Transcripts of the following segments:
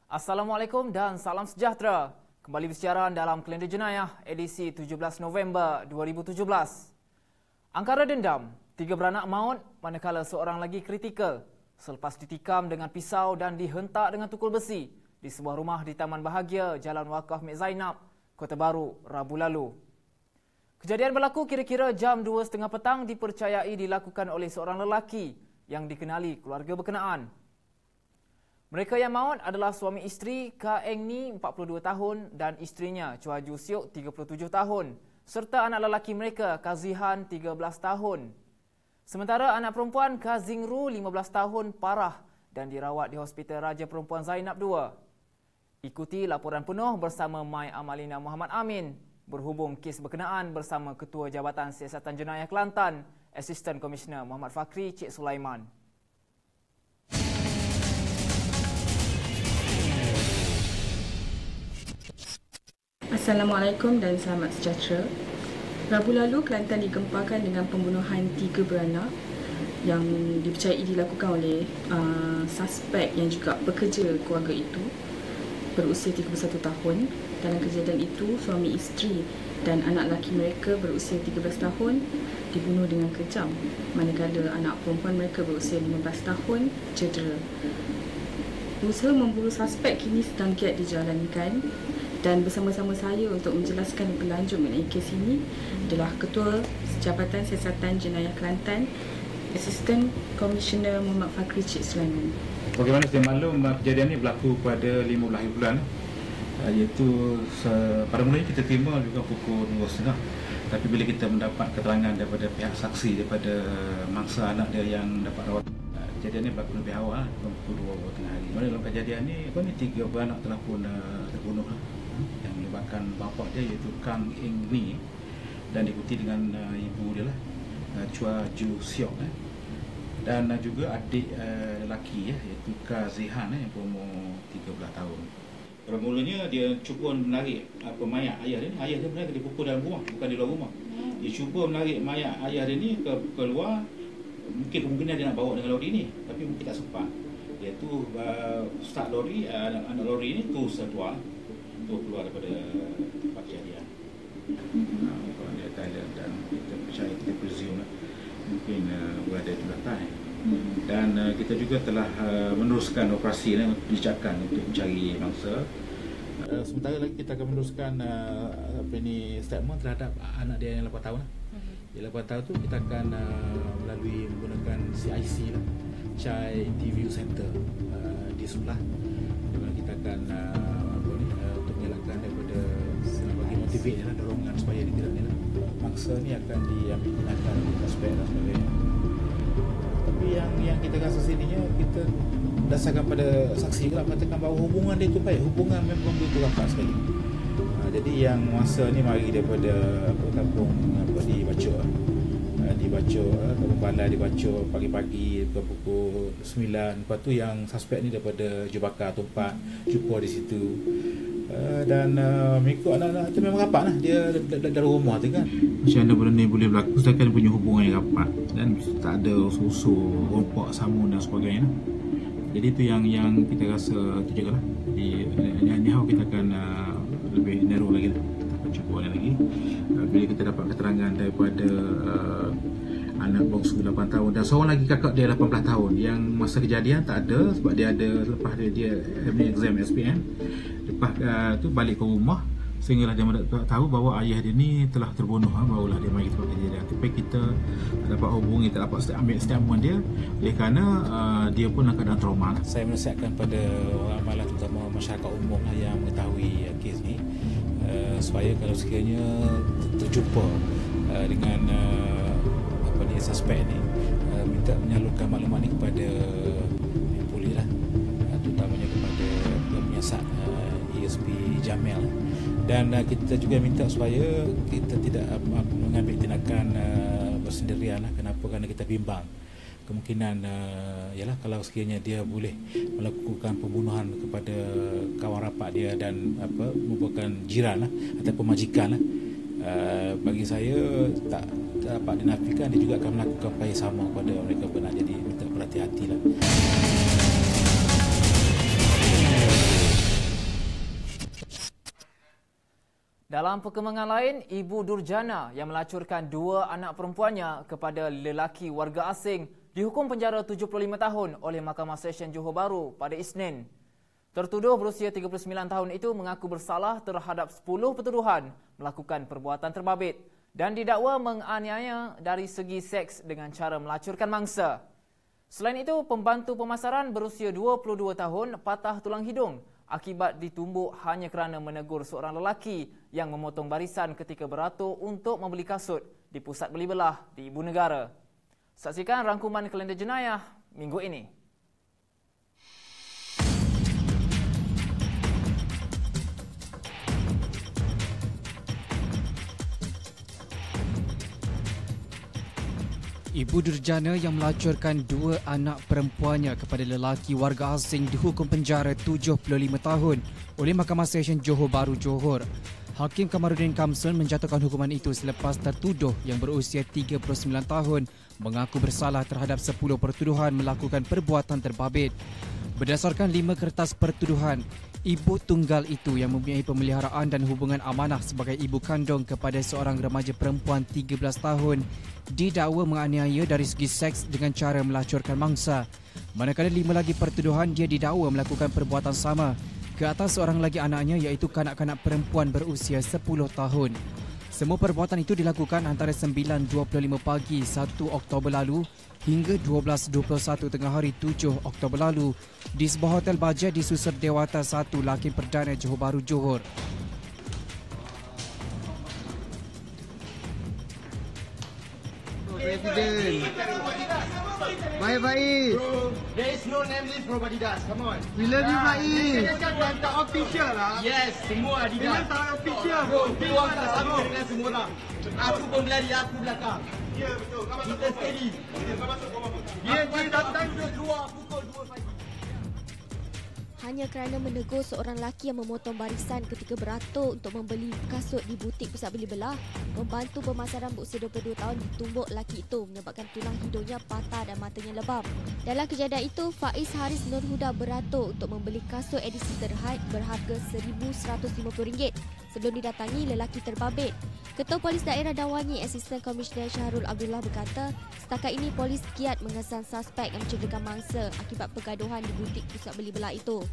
Assalamualaikum dan salam sejahtera. Kembali bersiaran dalam Kalender Jenayah edisi 17 November 2017. Angkara dendam, 3 beranak maut manakala seorang lagi kritikal selepas ditikam dengan pisau dan dihentak dengan tukul besi di sebuah rumah di Taman Bahagia, Jalan Wakaf Mek Zainab, Kota Baru, Rabu lalu. Kejadian berlaku kira-kira jam 2.30 petang dipercayai dilakukan oleh seorang lelaki yang dikenali keluarga berkenaan. Mereka yang maut adalah suami isteri Ka Eng Ni 42 tahun dan isterinya Chua Ju Siok 37 tahun serta anak lelaki mereka Ka Zihan 13 tahun. Sementara anak perempuan Ka Zing Ru 15 tahun parah dan dirawat di Hospital Raja Perempuan Zainab II. Ikuti laporan penuh bersama Mai Amalina Muhammad Amin berhubung kes berkenaan bersama Ketua Jabatan Siasatan Jenayah Kelantan, Asisten Komisioner Muhammad Fakri Cik Sulaiman. Assalamualaikum dan selamat sejahtera. Rabu lalu, Kelantan digempakan dengan pembunuhan 3 beranak yang dipercayai dilakukan oleh suspek yang juga pekerja keluarga itu berusia 31 tahun. Dalam kejadian itu, suami isteri dan anak lelaki mereka berusia 13 tahun dibunuh dengan kejam, manakala anak perempuan mereka berusia 15 tahun cedera. Usaha memburu suspek kini sedang giat dijalankan. Dan bersama-sama saya untuk menjelaskan lebih lanjut mengenai kes ini adalah Ketua Jabatan Siasatan Jenayah Kelantan, Asisten Komisioner Muhammad Fakri Cik Sulaiman. Bagaimana sedia maklum, kejadian ini berlaku pada 15 hari bulan, iaitu pada mulanya kita terima juga pukul 2.30. Tapi bila kita mendapat keterangan daripada pihak saksi, daripada mangsa anak dia yang dapat rawat, kejadian ini berlaku lebih awal, pukul 2 tengah hari. Dalam kejadian ini, 3 beranak telah pun terbunuh yang melibatkan bapa dia iaitu Kang Eng Ni dan diikuti dengan ibu dia lah, Chua Ju Siok dan juga adik lelaki iaitu Ka Zihan yang berumur 13 tahun. Bermulanya dia cuba menarik mayat ayah dia ni. Ayah dia sebenarnya dipukul dalam rumah, bukan di luar rumah. Dia cuba menarik mayat ayah dia ni keluar. Mungkin kemungkinan dia nak bawa dengan lori ni, tapi mungkin tak sempat. Dia tu start lori, anak lori ni terus keluar daripada tempat kejadian. Kalau dia Thailand dan kita percaya, kita presume mungkin berada di belakang. Dan kita juga telah meneruskan operasi penjejakan untuk mencari mangsa. Sementara lagi kita akan meneruskan statement terhadap anak dia yang 8 tahun. Di 8 tahun tu kita akan melalui menggunakan CIC Child Interview Center di sebelah, di mana kita akan untuk mengelakkan daripada bagi motivate dorongan supaya dia tidak mangsa ni akan diambil tindakan aspek dan sebagainya. Tapi yang kita rasa sininya, kita berdasarkan pada saksi juga mengatakan bahawa hubungan dia tu baik, hubungan memang begitu rapat sekali. Jadi yang masa ni mari daripada kampung dibaca kampung Balai dibaca pagi-pagi ke pukul 9. Lepas tu yang suspek ni daripada Jubakar Tumpat jumpa di situ. Dan mengikut anak-anak tu memang rapat lah. Dia dalam rumah tu kan. Macam mana benda ni boleh berlaku sedangkan dia punya hubungan yang rapat dan tak ada usul-usul rompak samun dan sebagainya. Jadi tu yang kita rasa tu juga lah. Jadi anyhow kita akan lebih narrow lagi lah. Kita akan cuba lagi bila kita dapat keterangan daripada anak bongsu 8 tahun dan seorang lagi kakak dia 18 tahun yang masa kejadian tak ada sebab dia ada lepas dia exam SPM. Lepas tu balik ke rumah sehinggalah dia tahu bahawa ayah dia ni telah terbunuh. Barulah dia mari tempat kejadian. Tapi kita tak dapat hubungi, tak dapat ambil statement dia oleh kerana dia pun dalam keadaan trauma. Saya menasihatkan pada orang malam, terutama masyarakat umum yang mengetahui kes ni, supaya kalau sekiranya terjumpa dengan suspek ni, minta menyalurkan maklumat ni kepada polis lah, terutamanya kepada penyiasat ESP Jamil. Dan kita juga minta supaya kita tidak mengambil tindakan bersendirian lah. Kenapa? Kerana kita bimbang kemungkinan ialah kalau sekiranya dia boleh melakukan pembunuhan kepada kawan rapat dia dan merupakan jiran lah ataupun majikan lah, bagi saya tak dapat dinafikan dia juga akan melakukan perkara sama kepada mereka benar. Jadi minta berhati-hatilah. Dalam perkembangan lain, ibu durjana yang melacurkan 2 anak perempuannya kepada lelaki warga asing dihukum penjara 75 tahun oleh Mahkamah Session Johor Bahru pada Isnin. Tertuduh berusia 39 tahun itu mengaku bersalah terhadap 10 pertuduhan melakukan perbuatan terbabit dan didakwa menganiaya dari segi seks dengan cara melacurkan mangsa. Selain itu, pembantu pemasaran berusia 22 tahun patah tulang hidung akibat ditumbuk hanya kerana menegur seorang lelaki yang memotong barisan ketika beratur untuk membeli kasut di pusat beli belah di Ibu Negara. Saksikan rangkuman kalender jenayah minggu ini. Ibu durjana yang melacurkan 2 anak perempuannya kepada lelaki warga asing dihukum penjara 75 tahun oleh Mahkamah Session Johor Bahru, Johor. Hakim Kamaruddin Kamsun menjatuhkan hukuman itu selepas tertuduh yang berusia 39 tahun mengaku bersalah terhadap 10 pertuduhan melakukan perbuatan terbabit. Berdasarkan 5 kertas pertuduhan, ibu tunggal itu yang mempunyai pemeliharaan dan hubungan amanah sebagai ibu kandung kepada seorang remaja perempuan 13 tahun didakwa menganiaya dari segi seks dengan cara melacurkan mangsa. Manakala 5 lagi pertuduhan dia didakwa melakukan perbuatan sama ke atas seorang lagi anaknya iaitu kanak-kanak perempuan berusia 10 tahun. Semua perbuatan itu dilakukan antara 9.25 pagi 1 Oktober lalu hingga 12.21 tengah hari 7 Oktober lalu di sebuah hotel bajet di Susur Dewata 1 Lakin Perdana Johor Bahru, Johor. Presiden. Baik-baik. Bro, there is no name list bro Adidas. Come on. We love you, Baik. Kita kan tak official lah. Yes, semua Adidas. Kita tak official bro. Kita tak sama dengan semua orang. Aku pun berlari, aku belakang. Ya betul. Kita steady. Kau masuk kau apa? Dia datang keluar pukul 2 pagi. Hanya kerana menegur seorang lelaki yang memotong barisan ketika beratur untuk membeli kasut di butik pusat beli belah, pembantu pemasaran berusia 22 tahun ditumbuk lelaki itu menyebabkan tulang hidungnya patah dan matanya lebam. Dalam kejadian itu, Faiz Haris Nur Huda beratur untuk membeli kasut edisi terhad berharga RM1,150 sebelum didatangi lelaki terbabit. Ketua Polis Daerah Dawangi Asisten Komisioner Syahrul Abdullah berkata, setakat ini polis giat mengesan suspek yang mencederakan mangsa akibat pergaduhan di butik pusat beli belah itu.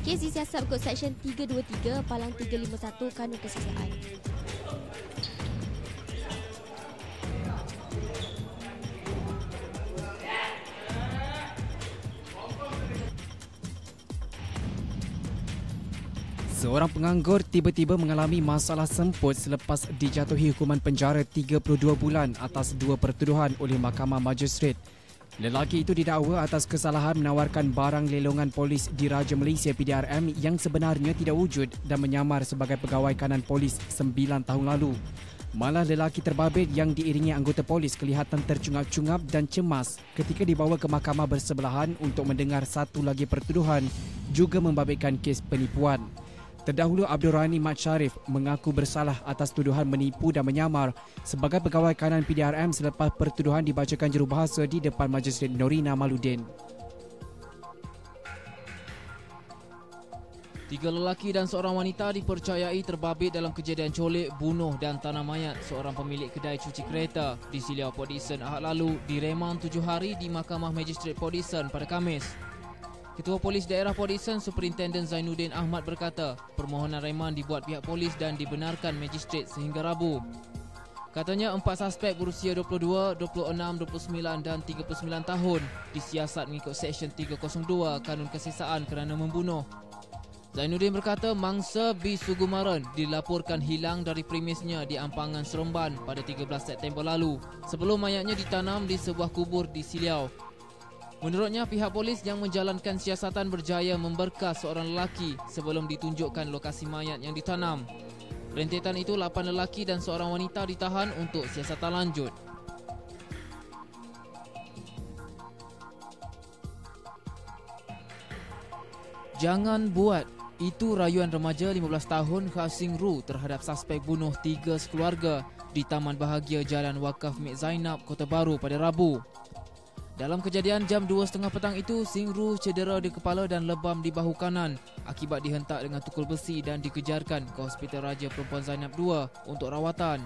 Kes disiasat ikut Seksyen 323 Palang 351 Kanun Kesihatan. Seorang penganggur tiba-tiba mengalami masalah semput selepas dijatuhi hukuman penjara 32 bulan atas 2 pertuduhan oleh Mahkamah Majistret. Lelaki itu didakwa atas kesalahan menawarkan barang lelongan polis Diraja Malaysia PDRM yang sebenarnya tidak wujud dan menyamar sebagai pegawai kanan polis 9 tahun lalu. Malah lelaki terbabit yang diiringi anggota polis kelihatan tercungap-cungap dan cemas ketika dibawa ke mahkamah bersebelahan untuk mendengar satu lagi pertuduhan juga membabitkan kes penipuan. Terdahulu Abdul Rani Mat Sharif mengaku bersalah atas tuduhan menipu dan menyamar sebagai pegawai kanan PDRM selepas pertuduhan dibacakan jurubahasa di depan Majistret Norina Maludin. 3 lelaki dan seorang wanita dipercayai terbabit dalam kejadian colik, bunuh dan tanam mayat seorang pemilik kedai cuci kereta di Siliau Port Dickson Ahad lalu diremang 7 hari di Mahkamah Majistret Port Dickson pada Khamis. Ketua Polis Daerah Port Dickson Superintendent Zainuddin Ahmad berkata, permohonan reman dibuat pihak polis dan dibenarkan Majistret sehingga Rabu. Katanya 4 suspek berusia 22, 26, 29 dan 39 tahun disiasat mengikut Seksyen 302 Kanun Kesihatan kerana membunuh. Zainuddin berkata mangsa B. Sugumaran dilaporkan hilang dari premisnya di Ampangan Seremban pada 13 September lalu sebelum mayatnya ditanam di sebuah kubur di Siliau. Menurutnya, pihak polis yang menjalankan siasatan berjaya memberkas seorang lelaki sebelum ditunjukkan lokasi mayat yang ditanam. Rentetan itu 8 lelaki dan seorang wanita ditahan untuk siasatan lanjut. Jangan buat. Itu rayuan remaja 15 tahun Khasing Ru terhadap suspek bunuh 3 sekeluarga di Taman Bahagia Jalan Wakaf Mek Zainab, Kota Baru pada Rabu. Dalam kejadian jam 2.30 petang itu, Singru cedera di kepala dan lebam di bahu kanan akibat dihentak dengan tukul besi dan dikejarkan ke Hospital Raja Perempuan Zainab II untuk rawatan.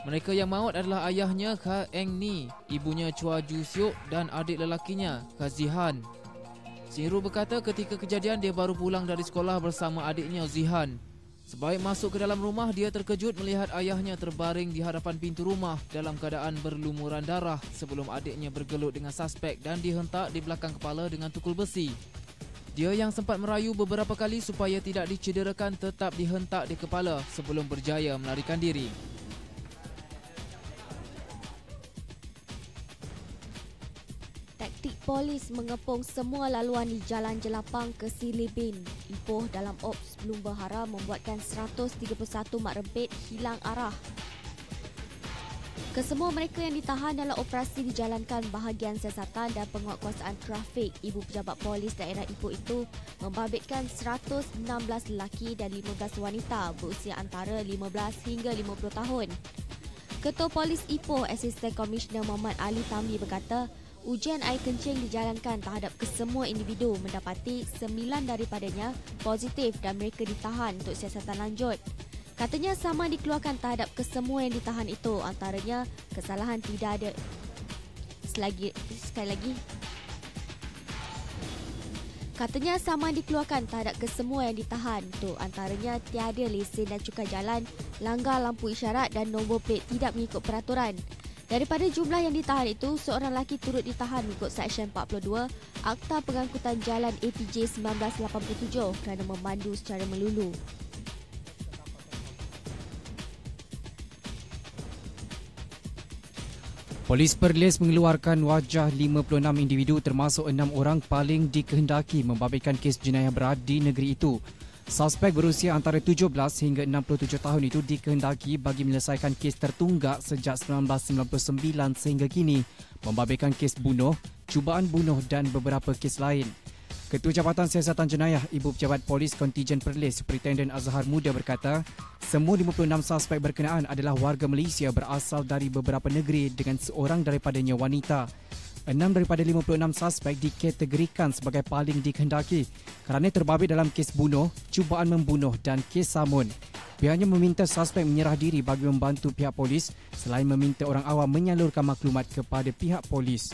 Mereka yang maut adalah ayahnya Kha Eng Ni, ibunya Chua Ju Siok dan adik lelakinya Kha Zihan. Singru berkata ketika kejadian dia baru pulang dari sekolah bersama adiknya Zihan. Sebaik masuk ke dalam rumah, dia terkejut melihat ayahnya terbaring di hadapan pintu rumah dalam keadaan berlumuran darah sebelum adiknya bergelut dengan suspek dan dihentak di belakang kepala dengan tukul besi. Dia yang sempat merayu beberapa kali supaya tidak dicederakan tetap dihentak di kepala sebelum berjaya melarikan diri. Taktik polis mengepung semua laluan di Jalan Jelapang ke Silibin, Ipoh dalam Ops Belum Berhara membuatkan 131 mak rempit hilang arah. Kesemua mereka yang ditahan dalam operasi dijalankan bahagian siasatan dan penguatkuasaan trafik. Ibu pejabat polis daerah Ipoh itu membabitkan 116 lelaki dan 15 wanita berusia antara 15 hingga 50 tahun. Ketua Polis Ipoh, Asisten Komisioner Muhammad Ali Tamli berkata, ujian air kencing dijalankan terhadap kesemua individu, mendapati 9 daripadanya positif dan mereka ditahan untuk siasatan lanjut. Katanya saman dikeluarkan terhadap kesemua yang ditahan itu, antaranya kesalahan tidak ada. Sekali lagi. Katanya saman dikeluarkan terhadap kesemua yang ditahan itu, antaranya tiada lesen dan cukai jalan, langgar lampu isyarat dan nombor plate tidak mengikut peraturan. Daripada jumlah yang ditahan itu, seorang lelaki turut ditahan mengikut Seksyen 42 Akta Pengangkutan Jalan APJ 1987 kerana memandu secara melulu. Polis Perlis mengeluarkan wajah 56 individu termasuk 6 orang paling dikehendaki membabitkan kes jenayah berat di negeri itu. Suspek berusia antara 17 hingga 67 tahun itu dikehendaki bagi menyelesaikan kes tertunggak sejak 1999 sehingga kini, membabitkan kes bunuh, cubaan bunuh dan beberapa kes lain. Ketua Jabatan Siasatan Jenayah Ibu Pejabat Polis Kontijen Perlis Superintendent Azhar Muda berkata, semua 56 suspek berkenaan adalah warga Malaysia berasal dari beberapa negeri dengan seorang daripadanya wanita. 6 daripada 56 suspek dikategorikan sebagai paling dikehendaki kerana terbabit dalam kes bunuh, cubaan membunuh dan kes samun. Pihaknya meminta suspek menyerah diri bagi membantu pihak polis selain meminta orang awam menyalurkan maklumat kepada pihak polis.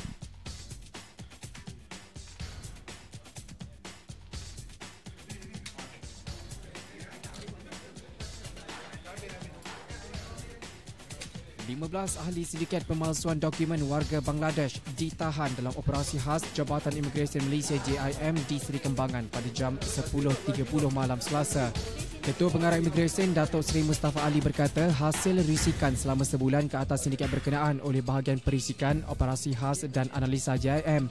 Belas ahli sindiket pemalsuan dokumen warga Bangladesh ditahan dalam operasi khas Jabatan Imigresen Malaysia JIM di Seri Kembangan pada jam 10.30 malam Selasa. Ketua Pengarah Imigresen Datuk Seri Mustafa Ali berkata hasil risikan selama sebulan ke atas sindiket berkenaan oleh bahagian perisikan, operasi khas dan analisa JIM.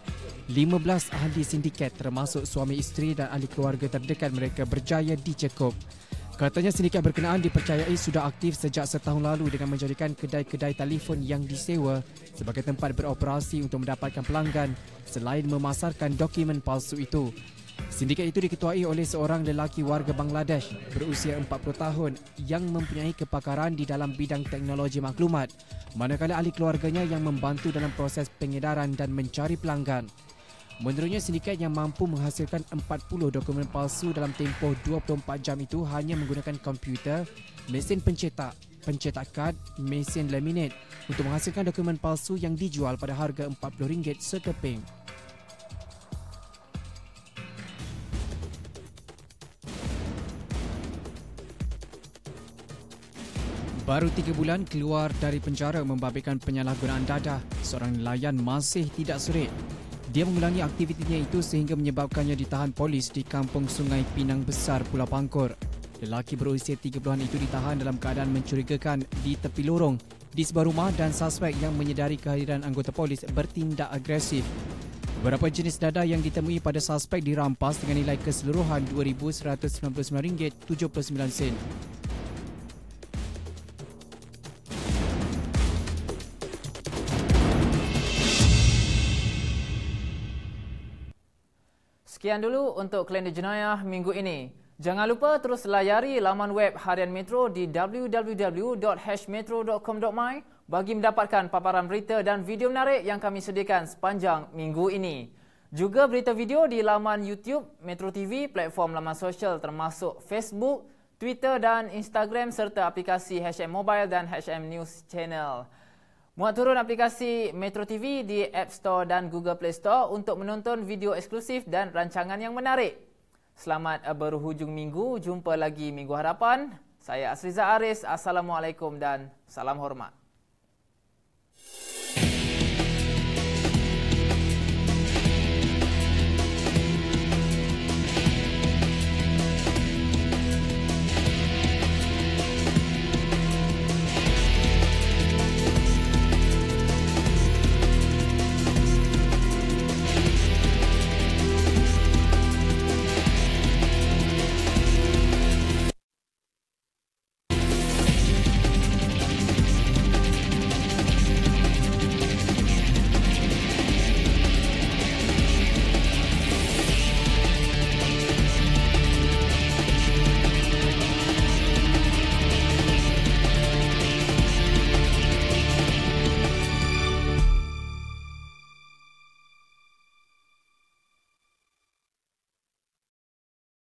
15 ahli sindiket termasuk suami isteri dan ahli keluarga terdekat mereka berjaya dicekup. Katanya sindiket berkenaan dipercayai sudah aktif sejak setahun lalu dengan menjadikan kedai-kedai telefon yang disewa sebagai tempat beroperasi untuk mendapatkan pelanggan selain memasarkan dokumen palsu itu. Sindiket itu diketuai oleh seorang lelaki warga Bangladesh berusia 40 tahun yang mempunyai kepakaran di dalam bidang teknologi maklumat, manakala ahli keluarganya yang membantu dalam proses pengedaran dan mencari pelanggan. Menurutnya, sindiket yang mampu menghasilkan 40 dokumen palsu dalam tempoh 24 jam itu hanya menggunakan komputer, mesin pencetak kad, mesin laminate untuk menghasilkan dokumen palsu yang dijual pada harga RM40 sekeping. Baru 3 bulan keluar dari penjara membabitkan penyalahgunaan dadah, seorang nelayan masih tidak serit. Dia mengulangi aktivitinya itu sehingga menyebabkannya ditahan polis di kampung Sungai Pinang Besar, Pulau Pangkor. Lelaki berusia 30-an itu ditahan dalam keadaan mencurigakan di tepi lorong di sebuah rumah dan suspek yang menyedari kehadiran anggota polis bertindak agresif. Beberapa jenis dadah yang ditemui pada suspek dirampas dengan nilai keseluruhan RM2,199.79. Sekian dulu untuk Kalender Jenayah minggu ini. Jangan lupa terus layari laman web Harian Metro di www.hmetro.com.my bagi mendapatkan paparan berita dan video menarik yang kami sediakan sepanjang minggu ini. Juga berita video di laman YouTube Metro TV, platform laman sosial termasuk Facebook, Twitter dan Instagram serta aplikasi HM Mobile dan HM News Channel. Muat turun aplikasi Metro TV di App Store dan Google Play Store untuk menonton video eksklusif dan rancangan yang menarik. Selamat berhujung minggu, jumpa lagi minggu hadapan. Saya Asriza Aris, Assalamualaikum dan salam hormat.